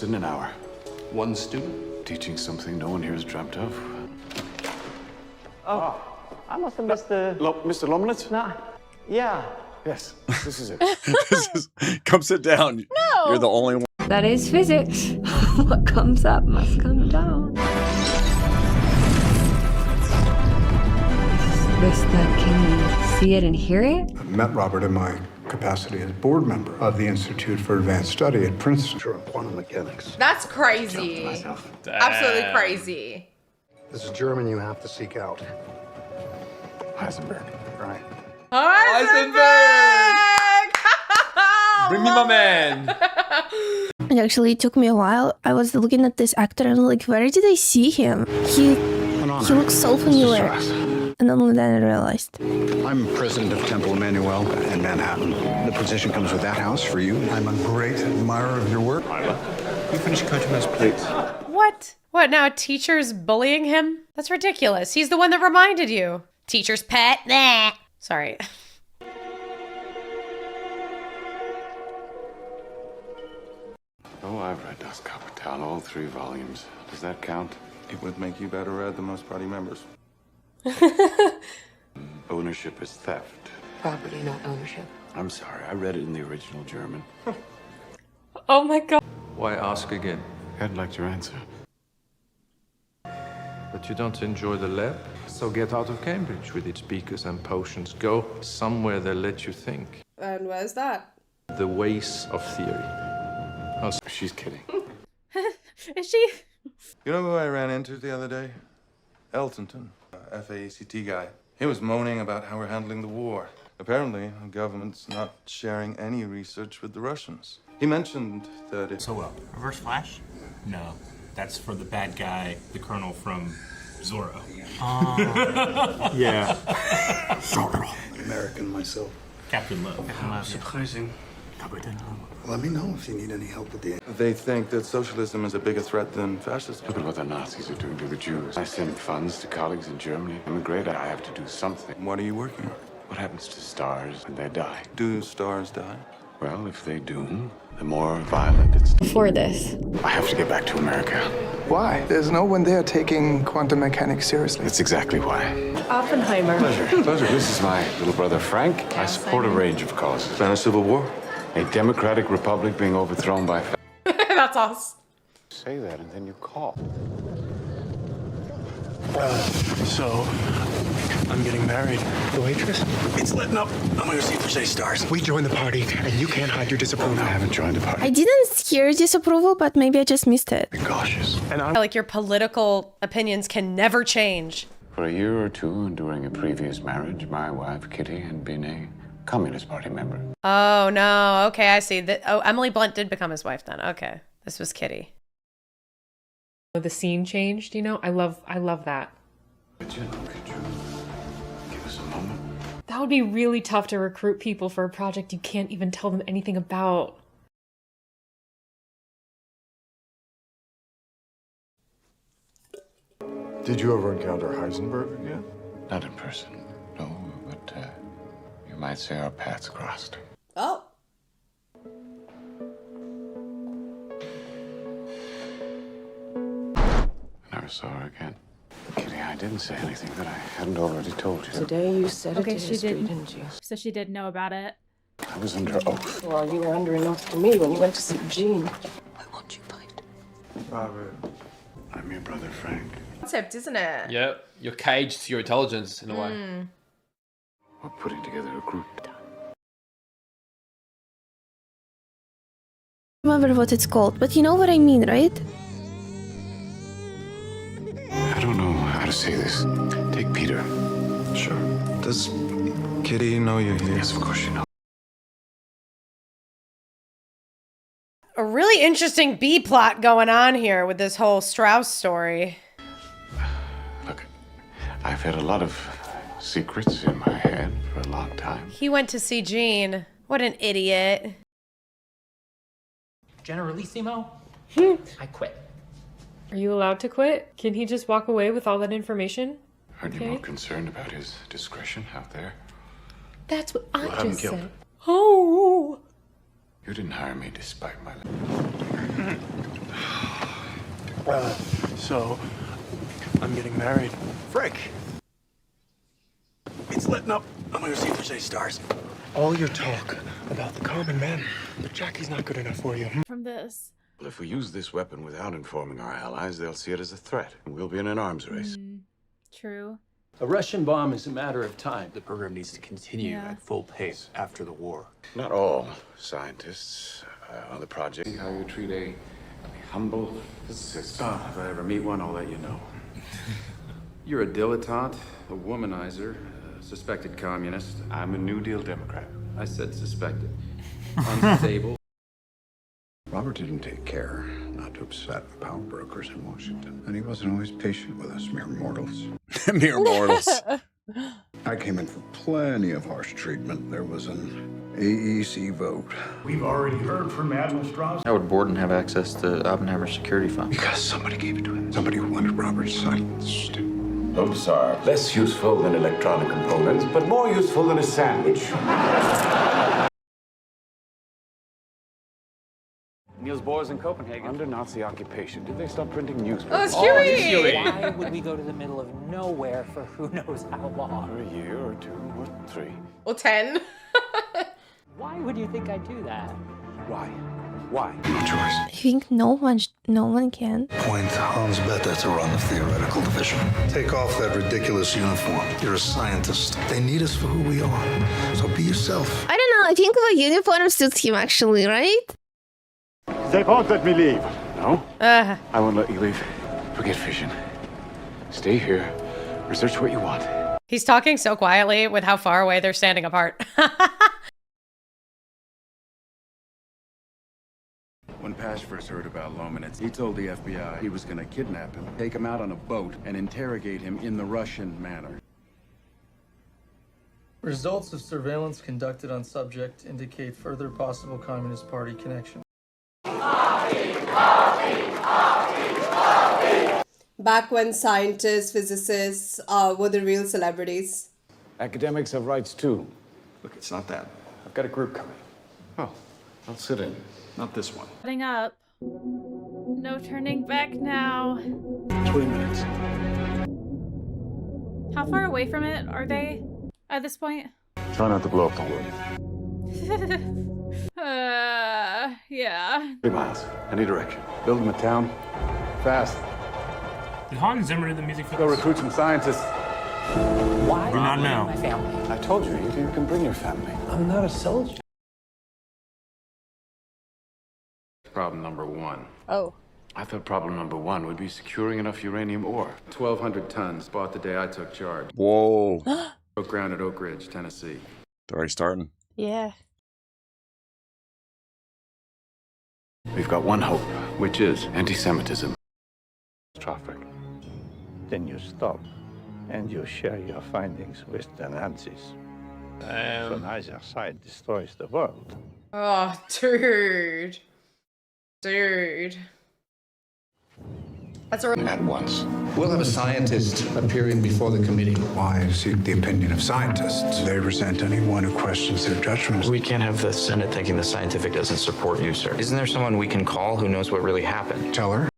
In an hour. One student? Teaching something no one here has dreamt of. Oh, I must have missed the... Mr. Lomnitz? Nah. Yeah. Yes, this is it. Come sit down. No. You're the only one. That is physics. What comes up must come down. This that can you see it and hear it? I met Robert in my capacity as board member of the Institute for Advanced Study at Princeton. Sure, quantum mechanics. That's crazy. Absolutely crazy. This is German you have to seek out. Heisenberg. Right. Heisenberg! Bring me my man. It actually took me a while. I was looking at this actor and I'm like, where did I see him? He looks so familiar. And only then I realized. I'm president of Temple Emmanuel in Manhattan. The position comes with that house for you. I'm a great admirer of your work. You finish coaching those plates. What? What, now a teacher's bullying him? That's ridiculous. He's the one that reminded you. Teacher's pet? Nah. Sorry. Oh, I've read Das Kapital, all 3 volumes. Does that count? It would make you better at than most party members. Ownership is theft. Property, not ownership. I'm sorry, I read it in the original German. Oh my god. Why ask again? I'd like your answer. But you don't enjoy the lab? So get out of Cambridge with its beakers and potions. Go somewhere they'll let you think. And where's that? The ways of theory. Oh, She's kidding. Is she? you know who I ran into the other day? Eltonton, FACT guy. He was moaning about how we're handling the war. Apparently, the government's not sharing any research with the Russians. He mentioned that it... So, Reverse Flash? No, that's for the bad guy, the Colonel from Zorro. Yeah. American myself. Captain Love. Surprising. Let me know if you need any help with the... They think that socialism is a bigger threat than fascism. Look at what the Nazis are doing to the Jews. I send funds to colleagues in Germany. Immigrate, I have to do something. What are you working on? What happens to stars when they die? Do stars die? Well, if they do, the more violent it's... Before this. I have to get back to America. Why? There's no one there taking quantum mechanics seriously. That's exactly why. Oppenheimer. Pleasure. This is my little brother, Frank. I support a range of causes. Spanish Civil War? A democratic republic being overthrown by... That's us. Say that and then you call. So, I'm getting married. The waitress? It's letting up. I'm gonna see if there's any stars. We joined the party, and you can't hide your disapproval. I haven't joined the party. I didn't hear disapproval, but maybe I just missed it. Be cautious. And I'm Like your political opinions can never change. For a year or two, and during a previous marriage, my wife, Kitty, had been a Communist Party member. Oh, no. Okay, I see. Emily Blunt did become his wife then. Okay. This was Kitty. The scene changed, you know? I love that. Could you give us a moment? That would be really tough to recruit people for a project you can't even tell them anything about. Did you ever encounter Heisenberg again? Not in person, no, but you might say our paths crossed. Oh. Never saw her again. Kitty, I didn't say anything that I hadn't already told you. Today you said it to she history, did. didn't you? So she did know about it. I was under oath. Well, you were under an oath to me when you went to see Jean. Why won't you fight? Robert. I'm your brother, Frank. Concept, isn't it? Yep. You're caged to your intelligence in a way. We're putting together a group. Remember what it's called, but you know what I mean, right? I don't know how to say this. Take Peter. Sure. Does Kitty know you're here? Yes, of course you know. A really interesting B plot going on here with this whole Strauss story. Look, I've had a lot of secrets in my head for a long time. He went to see Jean. What an idiot. Generalissimo, I quit. Are you allowed to quit? Can he just walk away with all that information? Aren't you more concerned about his discretion out there? That's what I have him just killed. said. Oh! You didn't hire me despite my... So, I'm getting married. Frick! It's letting up. I'm gonna see if there's any stars. All your talk about the common man, but Jackie's not good enough for you. From this. Well, if we use this weapon without informing our allies, they'll see it as a threat, and we'll be in an arms race. True. A Russian bomb is a matter of time. The program needs to continue at full pace after the war. Not all scientists on the project. How you treat a humble physicist. If I ever meet one, I'll let you know. You're a dilettante, a womanizer, a suspected communist. I'm a New Deal Democrat. I said suspected. Unstable. Robert didn't take care not to upset power brokers in Washington, and he wasn't always patient with us mere mortals. Mere mortals. I came in for plenty of harsh treatment. There was an AEC vote. We've already heard from Admiral Strauss. How would Borden have access to Oppenheimer's security fund? Because somebody gave it to him. Somebody who wanted Robert silenced. Hopes are less useful than electronic components, but more useful than a sandwich. Niels Bohr's in Copenhagen. Under Nazi occupation, did they stop printing newspapers? Oh, it's Huey! Why would we go to the middle of nowhere for who knows how long? For a year or 2 or 3. Or 10. Why would you think I'd do that? Why? Why? No choice. I think no one can. Point Hans Bethe to run the theoretical division. Take off that ridiculous uniform. You're a scientist. They need us for who we are. So be yourself. I don't know. I think the uniform suits him actually, right? They won't let me leave. No? I won't let you leave. Forget fission. Stay here. Research what you want. He's talking so quietly with how far away they're standing apart. When Pash first heard about Lomanitz, he told the FBI he was going to kidnap him, take him out on a boat, and interrogate him in the Russian manner. Results of surveillance conducted on subject indicate further possible Communist Party connection. Back when scientists, physicists were the real celebrities. Academics have rights too. Look, it's not that. I've got a group coming. Oh, I'll sit in. Not this one. Setting up. No turning back now. 20 minutes. How far away from it are they at this point? Try not to blow up the world. Yeah. 3 miles. Any direction. Build him a town. Fast. Did Hans Zimmer do the music for Go this? recruit some scientists. Why? We're not now. My family. I told you, you can bring your family. I'm not a soldier. Problem number 1. Oh. I thought problem number 1 would be securing enough uranium ore. 1,200 tons bought the day I took charge. Whoa. Broke ground at Oak Ridge, Tennessee. It's already starting. Yeah. We've got one hope. Which is? Anti-Semitism. Traffic. Then you stop and you share your findings with the Nazis. So neither side destroys the world. Oh, dude. Dude. That's a At once. We'll have a scientist appearing before the committee. Why seek the opinion of scientists? They resent anyone who questions their judgments. We can't have the Senate thinking the scientific doesn't support you, sir. Isn't there someone we can call who knows what really happened? Tell her.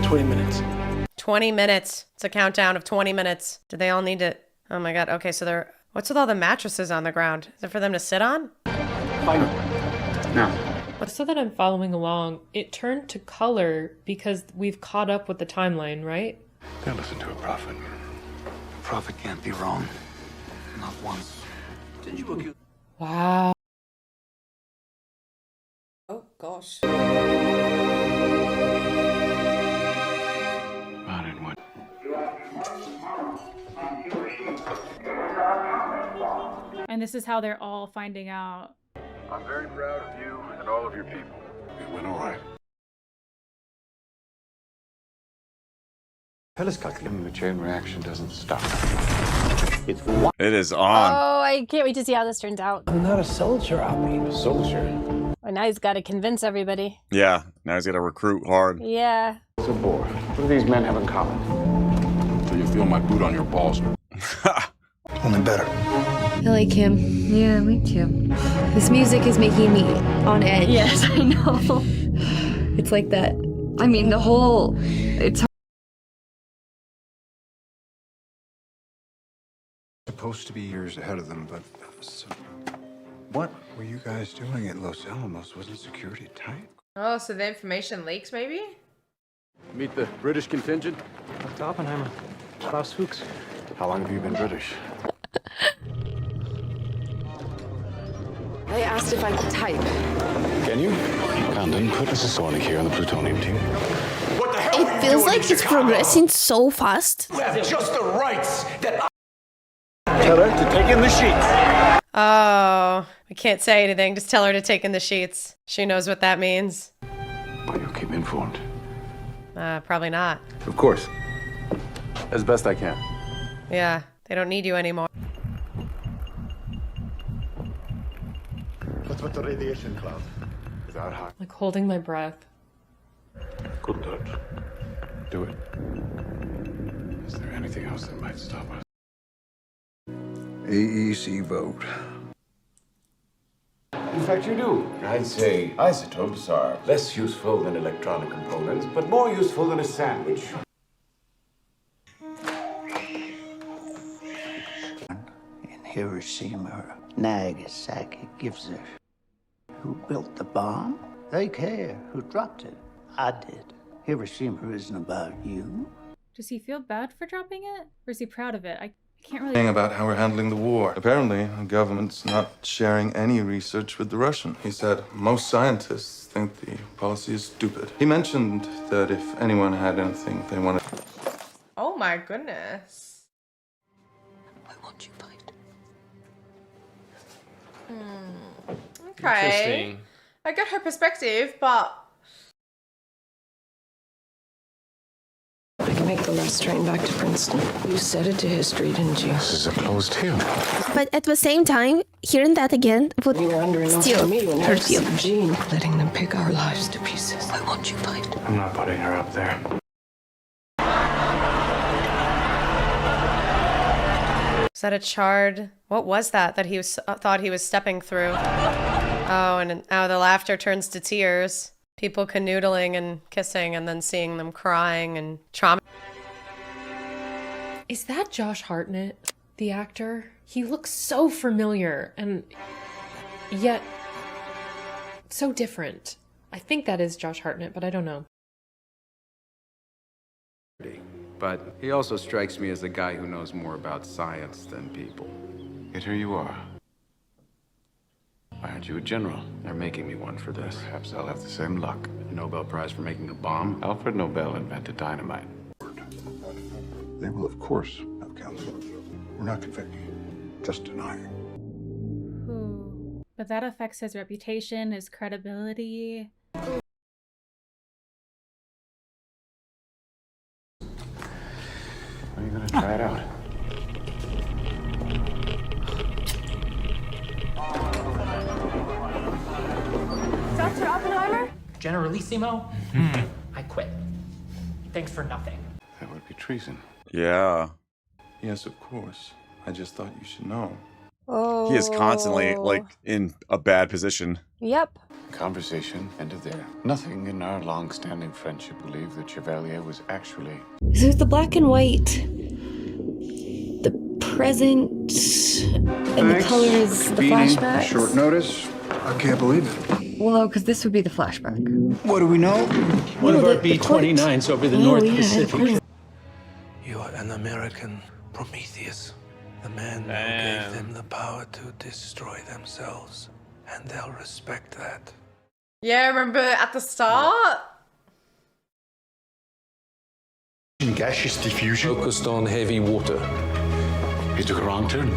20 minutes. 20 minutes. It's a countdown of 20 minutes. Do they all need to... Oh my god. Okay, so they're... What's with all the mattresses on the ground? Is it for them to sit on? Now. So that I'm following along, it turned to color because we've caught up with the timeline, right? Don't listen to a prophet. A prophet can't be wrong. Not once. Did you look at... Wow. Oh, gosh. Modern what? And this is how they're all finding out. I'm very proud of you and all of your people. It went all right. And the chain reaction doesn't stop. It's what? It is on. Oh, I can't wait to see how this turns out. I'm not a soldier, I mean. A soldier. Well, now he's got to convince everybody. Yeah, now he's got to recruit hard. Yeah. It's a bore. What do these men have in common? So you feel my boot on your balls. Only better. I like him. Yeah, me too. This music is making me on edge. Yes, I know. It's like that. I mean, the whole. It's Supposed to be years ahead of them, but what were you guys doing at Los Alamos? Wasn't security tight? Oh, so the information leaks, maybe? Meet the British contingent. Dr. Oppenheimer. Klaus Fuchs. How long have you been British? They asked if I could type. Can you? Condon, put Mrs. Zornick here on the plutonium team. What the hell? It feels like it's progressing so fast. You have just the rights that Tell her to take in the sheets. Oh, I can't say anything. Just tell her to take in the sheets. She knows what that means. Well, you'll keep me informed. Probably not. Of course. As best I can. Yeah, they don't need you anymore. What's with the radiation cloud? Without heart. Like holding my breath. Couldn't do it. Do it. Is there anything else that might stop us? AEC vote. In fact, you do. I'd say isotopes are less useful than electronic components, but more useful than a sandwich. In Hiroshima, Nagasaki gives a who built the bomb? They care who dropped it. I did. Hiroshima isn't about you. Does he feel bad for dropping it? Or is he proud of it? I can't really... Saying about how we're handling the war. Apparently, the government's not sharing any research with the Russian. He said most scientists think the policy is stupid. He mentioned that if anyone had anything they wanted... Oh my goodness. Why won't you fight? Okay. Interesting. I get her perspective, but... I can make the last train back to Princeton. You set it to history, didn't you? This is a closed deal. But at the same time, hearing that again would We were under enough still for me when hurt you. Gene, letting them pick our lives to pieces. Why won't you fight? I'm not putting her up there. Was that a charred... What was that he was thought he was stepping through? Oh, and now the laughter turns to tears. People canoodling and kissing and then seeing them crying and trauma. Is that Josh Hartnett, the actor? He looks so familiar and yet so different. I think that is Josh Hartnett, but I don't know. But he also strikes me as a guy who knows more about science than people. Yet here you are. Why aren't you a general? They're making me one for this. Perhaps I'll have the same luck. A Nobel Prize for making a bomb? Alfred Nobel invented dynamite. They will, of course, have counsel. We're not convicting, just denying. Ooh. But that affects his reputation, his credibility. Are you gonna try it out? Dr. Oppenheimer? Generalissimo? I quit. Thanks for nothing. That would be treason. Yeah. Yes, of course. I just thought you should know. Oh. He is constantly, like, in a bad position. Yep. Conversation ended there. Nothing in our long-standing friendship believed that Chevalier was actually... So it's the black and white, the present, and the colors, the flashbacks. Short notice. I can't believe it. Well, no, because this would be the flashback. What do we know? One of our B-29s over the North Pacific. You are an American Prometheus, the man who gave them the power to destroy themselves, and they'll respect that. Yeah, remember at the start? Gaseous diffusion. Focused on heavy water. He took a wrong turn.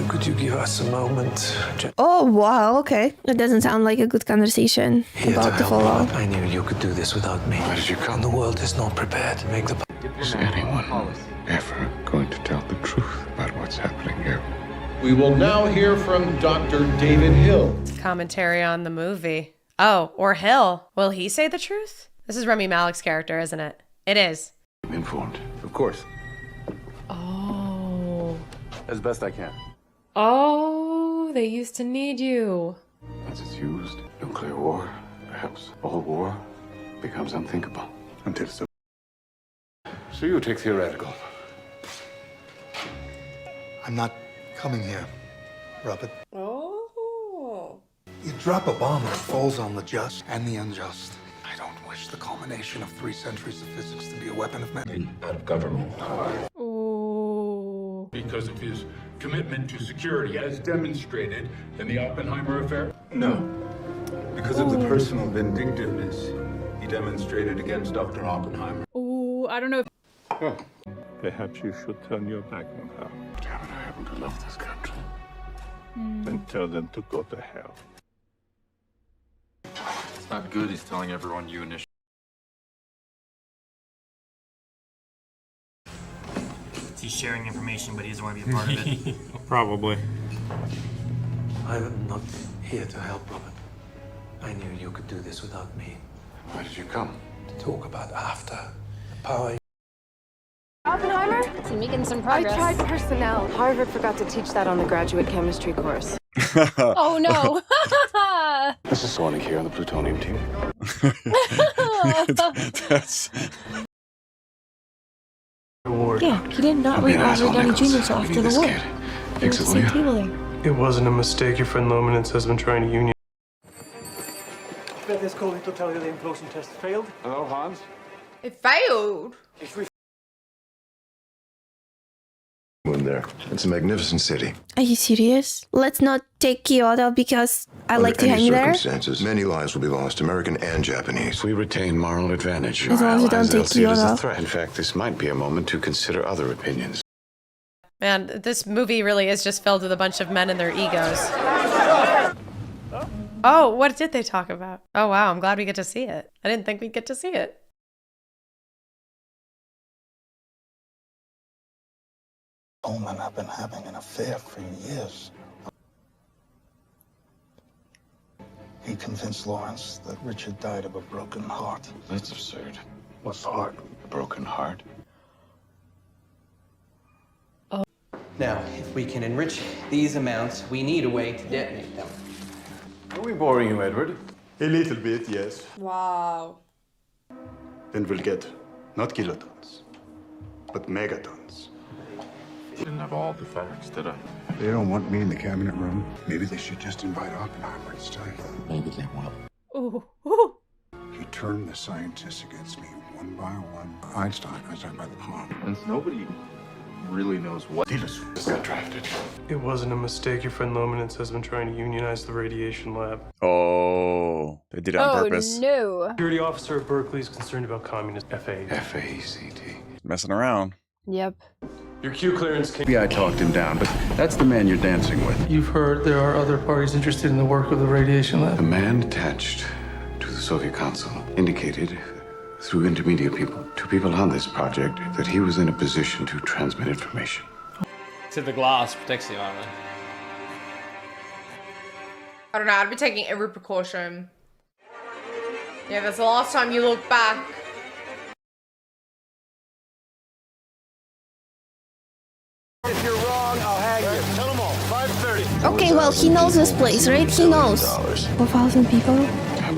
Could you give us a moment? Oh, wow, okay. It doesn't sound like a good conversation Here to about to help follow. out. I knew you could do this without me. Why did you come? And the world is not prepared to make the... Is anyone ever going to tell the truth about what's happening here? We will now hear from Dr. David Hill. Commentary on the movie. Oh, or Hill. Will he say the truth? This is Rami Malek's character, isn't it? It is. I'm informed. Of course. Oh. As best I can. Oh, they used to need you. As it's used, nuclear war, perhaps all war, becomes unthinkable. Until so. So you take theoretical. I'm not coming here, Robert. Oh. You drop a bomb and it falls on the just and the unjust. I don't wish the culmination of 3 centuries of physics to be a weapon of mass. Out of government. Ooh. Because of his commitment to security, as demonstrated in the Oppenheimer affair? No. Because of the personal vindictiveness he demonstrated against Dr. Oppenheimer. Ooh, I don't know if... Perhaps you should turn your back on her. Damn it, I happen to love this country. And tell them to go to hell. It's not good he's telling everyone you initiated. He's sharing information, but he doesn't want to be a part of it. Probably. I'm not here to help, Robert. I knew you could do this without me. Why did you come? To talk about after the power. Oppenheimer? So making some progress. I tried personnel. Harvard forgot to teach that on the graduate chemistry course. Oh no. This is Sonic here on the plutonium team. That's... Yeah, he did not read Robert Downey Jr. till after the war. Fix it, will you? It wasn't a mistake. Your friend Lominitz has been trying to union. This calling to tell you the implosion test failed. Hello, Hans? It failed. In there. It's a magnificent city. Are you serious? Let's not take Kyoto because I like to hang there. Circumstances, many lives will be lost, American and Japanese. We retain moral advantage. As long as we don't take See it as a Kyoto. threat. In fact, this might be a moment to consider other opinions. Man, this movie really is just filled with a bunch of men and their egos. Oh, what did they talk about? Oh, wow, I'm glad we get to see it. I didn't think we'd get to see it. Ullman have been having an affair for years. He convinced Lawrence that Richard died of a broken heart. That's absurd. What's the heart? A broken heart? Now, if we can enrich these amounts, we need a way to detonate them. Are we boring you, Edward? A little bit, yes. Wow. Then we'll get not kilotons, but megatons. Didn't have all the facts, did I? They don't want me in the cabinet room. Maybe they should just invite Oppenheimer instead. Maybe they will. Ooh. Ooh. He turned the scientists against me one by one. Einstein was out by the pond. Since nobody really knows what. He just got drafted. It wasn't a mistake. Your friend Lominitz has been trying to unionize the radiation lab. Oh, they did it on purpose. No. Security officer at Berkeley is concerned about communist FACT. FACT. Messing around. Yep. Your Q clearance came. Maybe I talked him down, but that's the man you're dancing with. You've heard there are other parties interested in the work of the radiation lab. The man attached to the Soviet consul indicated through intermediate people to people on this project that he was in a position to transmit information. To the glass protects the armor. I don't know, I'd be taking every precaution. Yeah, that's the last time you look back. If you're wrong, I'll hang you. Tell them all. 5:30. Okay, well, he knows this place, right? He knows. 4,000 people?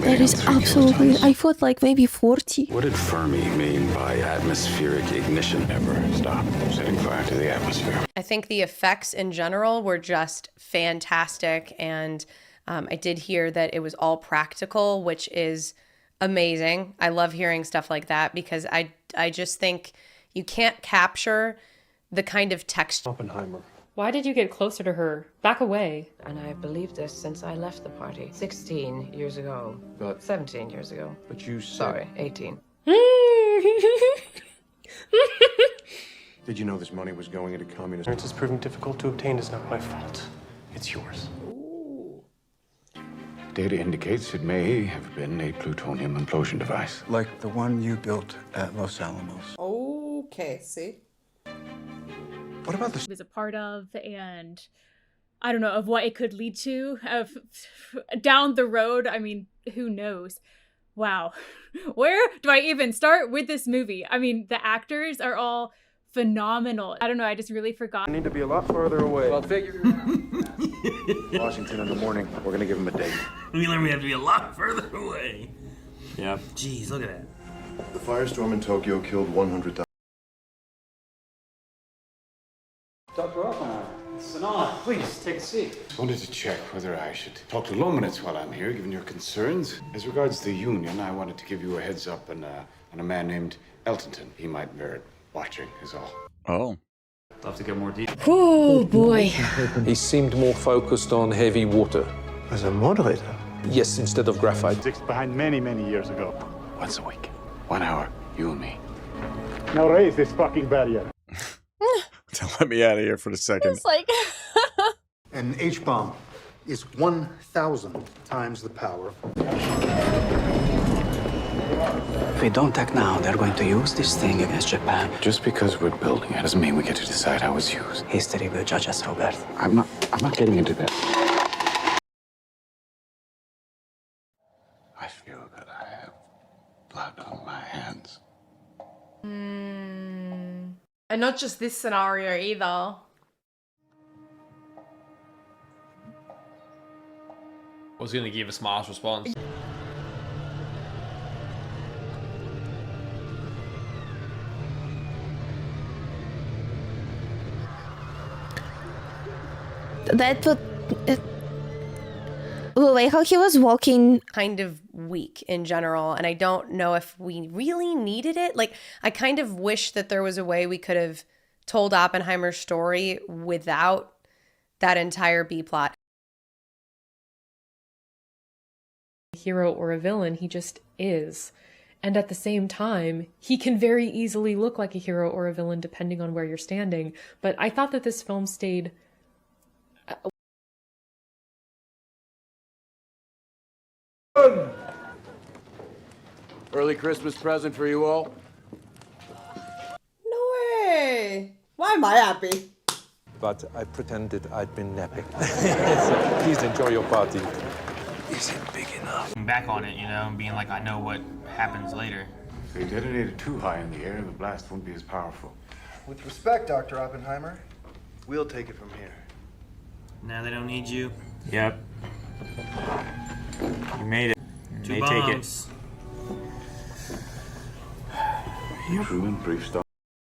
That is absolutely... I thought like maybe 40. What did Fermi mean by atmospheric ignition? Never stop setting fire to the atmosphere. I think the effects in general were just fantastic, and I did hear that it was all practical, which is amazing. I love hearing stuff like that because I just think you can't capture the kind of texture. Oppenheimer. Why did you get closer to her? Back away. And I've believed this since I left the party 16 years ago. But 17 years ago. But you said... Sorry, 18. Did you know this money was going into communist... Clearance is proving difficult to obtain is not my fault. It's yours. Data indicates it may have been a plutonium implosion device. Like the one you built at Los Alamos. Okay, see? What about this? Was a part of, and I don't know, of what it could lead to of down the road. I mean, who knows? Wow. Where do I even start with this movie? I mean, the actors are all phenomenal. I don't know, I just really forgot. I need to be a lot farther away. Well, figure it out. Washington in the morning. We're gonna give him a date. We have to be a lot further away. Yep. Jeez, look at that. The firestorm in Tokyo killed 100,000. Dr. Oppenheimer, it's an honor. Please, take a seat. Wanted to check whether I should talk to Lomanitz while I'm here, given your concerns. As regards the union, I wanted to give you a heads up on a man named Eltonton. He might merit watching, is all. Oh. Love to get more detail. Oh boy. He seemed more focused on heavy water. As a moderator? Yes, instead of graphite. Six behind many, many years ago. Once a week. 1 hour, you and me. Now raise this fucking barrier. Let me out of here for a second. It's like An H-bomb is 1,000 times the power. If we don't act now, they're going to use this thing against Japan. Just because we're building it doesn't mean we get to decide how it's used. History will judge us, Robert. I'm not getting into that. I feel that I have blood on my hands. And not just this scenario either. Was gonna give a smash response. That would... the way how he was walking... Kind of weak in general, and I don't know if we really needed it. Like, I kind of wish that there was a way we could have told Oppenheimer's story without that entire B-plot. Hero or a villain, he just is. And at the same time, he can very easily look like a hero or a villain depending on where you're standing. But I thought that this film stayed... Early Christmas present for you all? No way. Why am I happy? But I pretended I'd been napping. So please enjoy your party. Is it big enough? Back on it, you know, and being like, I know what happens later. If they detonate it too high in the air, the blast won't be as powerful. With respect, Dr. Oppenheimer, we'll take it from here. Now they don't need you. Yep. You made it. They take it. True and brief stuff.